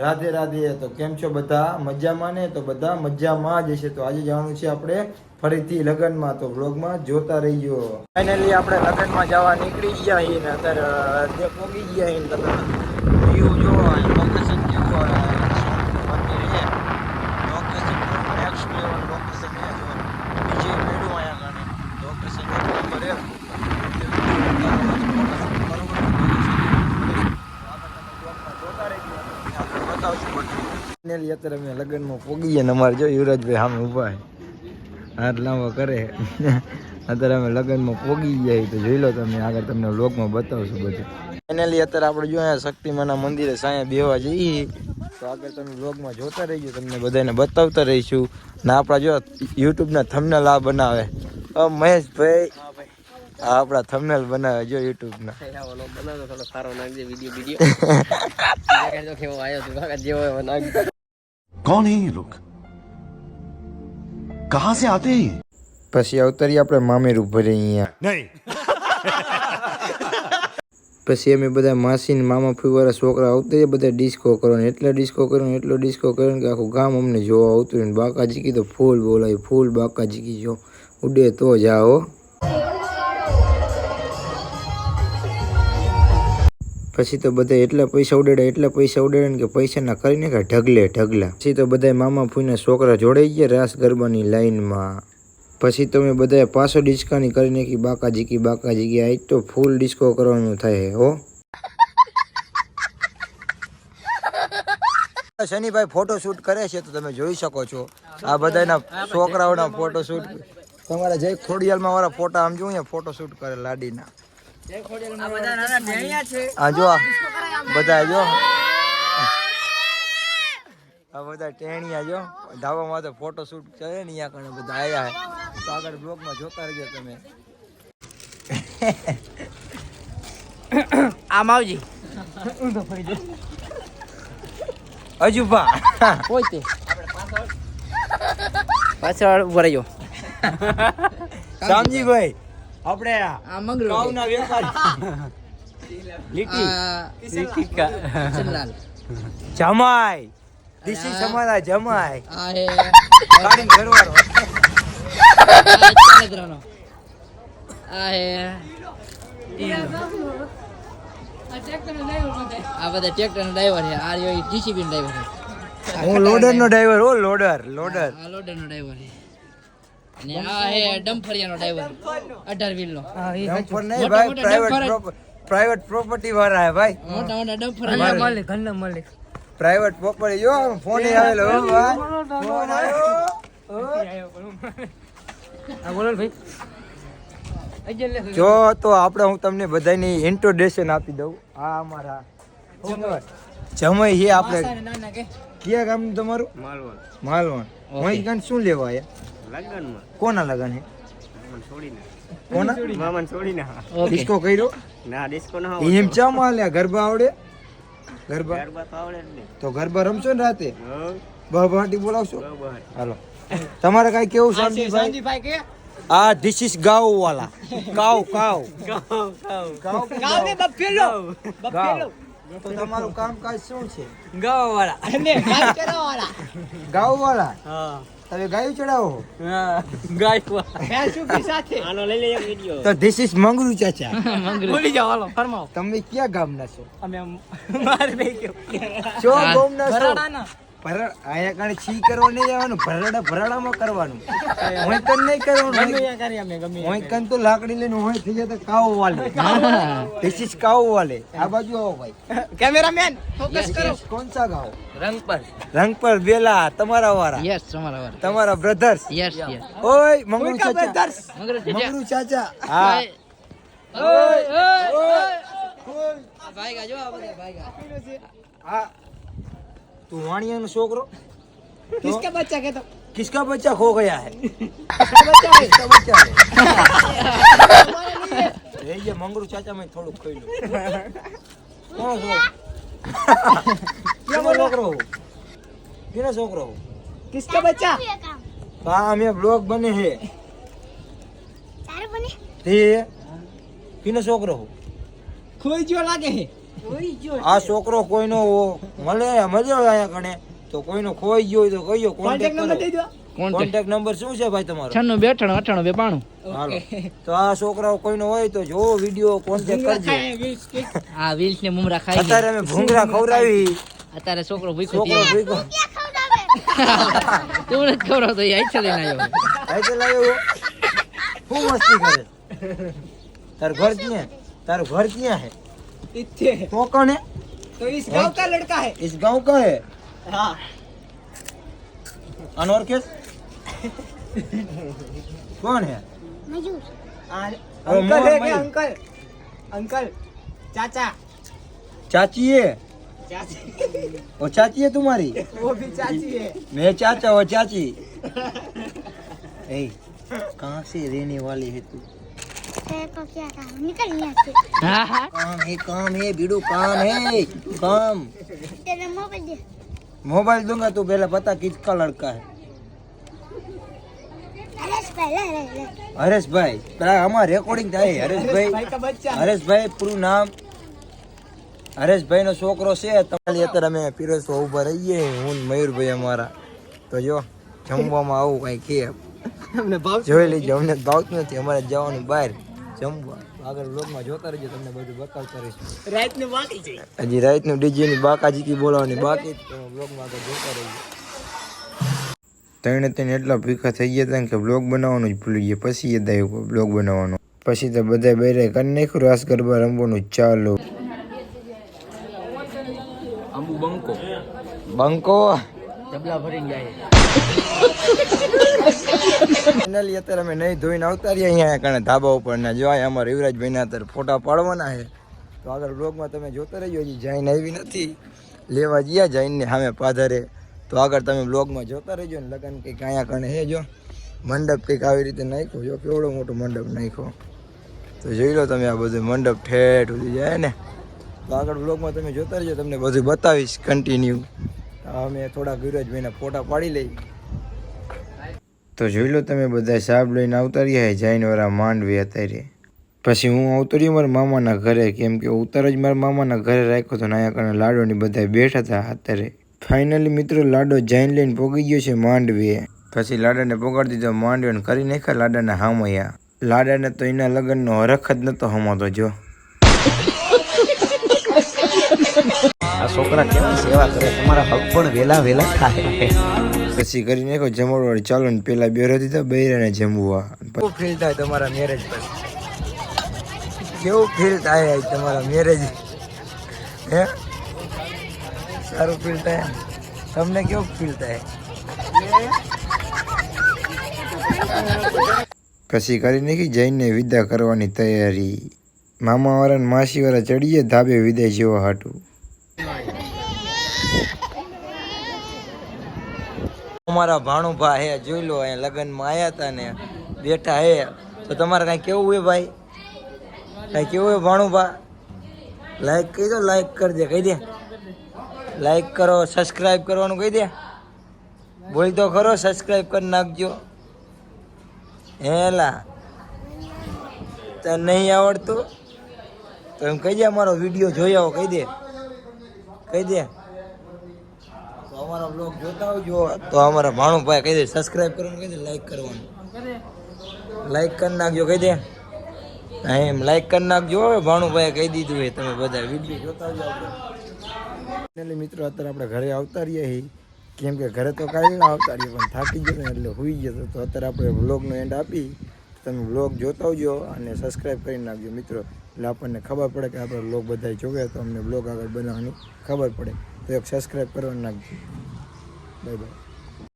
રાધે રાધે. તો કેમ છો બધા? મજામાં ને? તો બધા મજામાં જ હશે. તો આજે જવાનું છે આપણે ફરીથી લગ્નમાં, તો વ્લોગમાં જોતા રહીજો. ફાઇનલી આપણે લગ્નમાં જવા નીકળી ગયા છીએ ને અત્યારે પહોંચી ગયા છીએ. તમે વ્યૂ જો, લોકેશન કેવું મંદિર છે, લોકેશન નેક્સ્ટ લેવલ લોકેશન છે. બીજે મેળું અહીંયા ગાને લોકેશન નંબર 1. અત્યારે અમે લગ્નમાં પોગી ગયા ને અમારે જો યુવરાજભાઈ સામે ઊભા હાથ લાંબો કરે. અત્યારે અમે લગ્નમાં પોગી ગયા તો જોઈ લો તમે, આગળ તમને વ્લોગમાં બતાવશું બધું. ફાઇનલી અત્યારે આપણે જો અહીંયા શક્તિમાના મંદિરે સાંયા બેહવા જઈએ, તો આગળ તમે વ્લોગમાં જોતા રહીજો, તમને બધાને બતાવતા રહીશું. ને આપણા જો યુટ્યુબના થંબનેલ આ બનાવે મહેશભાઈ, આ આપણા થંબનેલ બનાવે જો યુટ્યુબના. कौन है ये लोग? कहां से आते हैं? પછી અવતરી આપણે મામેરું ભરે અહીંયા नहीं. પછી અમે બધા માસી ને મામા ફુવારા છોકરા આવતા બધા ડિસ્કો કરવાનો, એટલો ડિસ્કો કર્યો કે આખું ગામ અમને જોવા આવતું. ને બાકાજી કી તો ફૂલ બોલાવી, ફૂલ બાકાજી કી જો ઉડે તો જાઓ. પછી તો બધા એટલા પૈસા ઉડાડ્યા ને કે પૈસાના કરીને કે ઢગલા. પછી તો બધા મામા ફૂઈના છોકરા જોડાઈ ગયા રાસ ગરબાની લાઈનમાં. પછી તો મેં બધા પાછો ડિસ્કાની કરી નાખી, બાકાજી કી આજ તો ફૂલ ડિસ્કો કરવાનું થાય હો. શનિભાઈ ફોટો શૂટ કરે છે તો તમે જોઈ શકો છો, આ બધાના છોકરાઓના ફોટો શૂટ. તમારા જય ખોડિયાલમાં વાળા ફોટા આમ જો અહીંયા ફોટો શૂટ કરે લાડીના. આ જો બધા જો આ બધા ટેણિયા જો ધાબામાં તો ફોટો શૂટ કરે ને અહીંયા કણે બધા આયા હે. તો આગળ બ્લોગમાં જોતા રહેજો તમે. આ માવજી અજુભા પોતે પાછળ ઉભો રહ્યો. શામજીભાઈ આપણે આ મંગળો કાવના વેપારી લીટી ચંદ્રલાલ જમાઈ, ધીસ ઇઝ અમારા જમાઈ. આ હે ગાડી ઘરવાળો. ચંદ્રનો આ હે આ બધા ટ્રેક્ટર નો ડ્રાઈવર છે. આ રહ્યો જીસીબી નો ડ્રાઈવર છે. હું લોડર નો ડ્રાઈવર. હો લોડર આ લોડર નો ડ્રાઈવર છે. અને આ હે ડમ્ફરિયા નો ડ્રાઈવર 18 વ્હીલ નો. ડમ્ફર નહીં ભાઈ, પ્રાઇવેટ પ્રોપર્ટી વાળા હે ભાઈ. મોટા મોટા ડમ્ફર માલિક પ્રાઇવેટ પ્રોપર્ટી જો ફોન આવેલો હો ભાઈ, ફોન આવ્યો. આ બોલો ભાઈ જો તો આપણે હું તમને બધાની ઇન્ટ્રોડક્શન આપી દઉં. આ અમારા જમાઈ છે. આપણે ક્યાં ગામ તમારું? માલવણ. હું ગામ શું લેવા આયા? લગનમાં. કોના લગન છે? મામાને છોડીને. કોના મામાને છોડીને. ડિસ્કો કર્યો? ના ડિસ્કો ના એમ ચા માલ્યા ગરબા આવડે? ગરબા ગરબા તો આવડે જ ને. તો ગરબા રમશો ને રાતે? હો, બહાટી બોલાવશો? બરાબર. હાલો તમારે કઈ કેવું? શાંતિભાઈ કે આ ધીસ ઇઝ ગાવ વાલા. કાવ ને બફેલો ગાવ. તો તમારું કામકાજ શું છે? ગાવ વાળા અને ગાય ચરાવ વાળા. ગાવ વાળા હા તમે ગાયું ચડાવો? ગાય વાળા ભેંસુ કી સાથે. આનો લઈ લે એક વિડિયો. તો ધીસ ઇઝ મંગરૂ ચાચા. બોલી જાવ હાલો ફરમાવો. તમે ક્યાં ગામના છો? અમે મારે બે ગયો છો ગામના છો? ભરાડાના આયા કાણે છી કરવા નહીં જવાનું, ભરાડામાં કરવાનું. હોય કન નહીં કરવાનું. ગમે કરી અમે ગમે હોય કન તો લાકડી લઈને હોય થઈ જાય તો કાવ વાલે. ધીસ ઇઝ કાવ વાલે. આ બાજુ આવો ભાઈ. કેમેરામેન ફોકસ કરો. કોણ સા ગાવ? રંગ પર બેલા તમારા વાળા. યસ તમારા વાળા. તમારા બ્રધર્સ. યસ ઓય મંગરૂ ચાચા. મંગળ ચાચા. હા. ભાઈ ગા જો આ બધા ભાઈ ગા. હા તું વાણિયાનો છોકરો? किसका बच्चा कहता किसका बच्चा खो गया है? किसका बच्चा है ये मंगरू चाचा मैं थोड़ું ખાઈ લઉં. કોણ છો? કેનો છોકરો? કેનો છોકરો? किसका बच्चा હા અમે બ્લોગ બને હે. તારે બને તે કેનો છોકરો? खोई जो लागे है આ છોકરો કોઈનો મળે મજો અહીંયા કણે તો કોઈનો ખોઈ ગયો હોય તો કહીયો કોન્ટેક્ટ નંબર શું છે ભાઈ તમારો? 96 98 92 હાલો તો આ છોકરાઓ કોઈનો હોય તો જો વિડિયો કોન્ટેક્ટ કરજો. આ વિલ્સ ને મુમરા ખાઈ અત્યારે અમે ભૂંગળા ખવડાવી અત્યારે છોકરો ભૂખો છોકરો થયો ભૂખ્યો. તું નથી ખવડાવતો એ આઈ લઈને આવ્યો ભાઈ તો લાવ્યો શું મસ્તી કરે? તારું ઘર ક્યાં? तार घर क्या है? इत्थे तो कौन है? तो इस गांव का लड़का है। इस गांव का है? हाँ। अनवर किस? कौन है? अंकल है क्या? अंकल अंकल चाचा चाची है? चाची वो चाची है तुम्हारी? वो भी चाची है। मैं चाचा वो चाची। ए, कहाँ से रहने वाले है तू? को क्या काम निकल यहाँ से હા હા काम है बीड़ू काम है काम। तेरा मोबाइल दे मोबाइल दूंगा तू पहले बता किसका लड़का है? हरेश भाई પેલા આમાં રેકોર્ડિંગ થાય હરેશભાઈ भाई का बच्चा હરેશભાઈ પૂરું નામ હરેશભાઈ નો છોકરો છે તમારી અત્યારે અમે પીરસવા ઉભા રહીએ હું ને મયુરભાઈ અમારા તો જો જમવામાં આવું કઈ કે हमने भाव જોઈ લેજો અમને ભાવતું નથી અમારે જવાનું બહાર જમવા આગળ વ્લોગમાં જોતા રહેજો તમને બધું બતાવતા રહીશું रात में बाकी चाहिए। હજી રાતનું ડીજે ની બાકાજી કી બોલાવવાની બાકી તો વ્લોગમાં આગળ જોતા રહેજો ત્રણે એટલા ભીખા થઈ ગયા હતા કે બ્લોગ બનાવવાનું જ ભૂલી ગયા પછી યાદ આવ્યું બ્લોગ બનાવવાનો પછી તો બધા બેરે કરી નાખ્યું રાસ ગરબા રમવાનું ચાલો આંબુ બંકો બંકો ડબલા ભરીને જાય ફાઇનલી અત્યારે અમે નહીં ધોઈને આવતા રહ્યા અહીંયા કણે ધાબા ઉપર ને જો અહીંયા અમારા યુવરાજભાઈ ના અત્યારે ફોટા પાડવાના છે તો આગળ બ્લોગમાં તમે જોતા રહેજો હજી જઈને આવી નથી લેવા ગયા જઈને સામે પાધરે તો આગળ તમે બ્લોગમાં જોતા રહેજો ને લગન કંઈક અહીંયા કણે હે જો મંડપ કંઈક આવી રીતે નાખ્યો જો કેવડો મોટો મંડપ નાખ્યો તો જોઈ લો તમે આ બધું મંડપ ઠેઠ સુધી જાય ને તો આગળ બ્લોગમાં તમે જોતા રહેજો તમને બધું બતાવીશ કન્ટિન્યુ અમે થોડા યુવરાજભાઈના ફોટા પાડી લઈ તો જોઈ લો તમે બધા સાહેબ લઈને આવતા રહ્યા જૈન વાળા માંડવી અત્યારે પછી હું આવતો રહ્યો મારા મામાના ઘરે કેમ કે ઉતાર જ મારા મામાના ઘરે રાખ્યો હતો ને અહીંયા કણે લાડોની બધા બેઠા હતા અત્યારે ફાઇનલી મિત્રો લાડો જૈન લઈને પોગી ગયો છે માંડવીએ પછી લાડાને પોગાડી દીધો માંડવીને કરી નાખ્યા લાડાના હામયા લાડાને તો એના લગ્નનો હરખ જ નતો હમાતો જો આ છોકરા કેવા સેવા કરે તમારા હક પણ વેલા વેલા થાય પછી કરી નાખો જમણવાળી ચાલો ને પેલા બેરો દીધા બૈરાને જમવા કેવું ફીલ થાય તમારા મેરેજ પર કેવું ફીલ થાય તમારા મેરેજ હે સારું ફીલ થાય તમને કેવું ફીલ થાય પછી કરી નાખી જઈને વિદા કરવાની તૈયારી મામા વાળા ને માસી વાળા ચડીએ ધાબે વિદાય જેવા હાટું અમારા ભાણુભા હે જોઈ લો અહીંયા લગ્નમાં આવ્યા હતા ને બેઠા હે તો તમારે કાંઈ કેવું હે ભાઈ કાંઈ કેવું હે ભાણુભા લાઈક કહી દો લાઈક કરી દે કહી દે લાઈક કરો સબસ્ક્રાઈબ કરવાનું કહી દે બોલ તો ખરો સબસ્ક્રાઈબ કરી નાખજો હેલા તને નહીં આવડતું તો એમ કહી દે અમારો વિડીયો જોઈ આવો કહી દે અમારો બ્લોગ જોતા આવજો તો અમારા ભાણુભાઈ કહી દે સબસ્ક્રાઇબ કરવાનું કહી દે લાઈક કરવાનું લાઈક કરી નાખજો કહી દે એમ લાઈક કરી નાખજો હવે ભાણુભાઈ કહી દીધું હોય તમે બધા વિડીયો જોતા આવજો આપણે મિત્રો અત્યારે આપણે ઘરે આવતા રહીએ કેમ કે ઘરે તો કાંઈ ના આવતા રહીએ પણ થાકી ગયો ને એટલે હોઈ ગયો તો અત્યારે આપણે વ્લોગનો એન્ડ આપી તમે વ્લોગ જોતા આવજો અને સબસ્ક્રાઈબ કરી નાખજો મિત્રો એટલે આપણને ખબર પડે કે આપણે વ્લોગ બધા જોવે તો અમને વ્લોગ આગળ બનાવવાની ખબર પડે તો એક સબસ્ક્રાઈબ કરવાનું નાખજો બાય બાય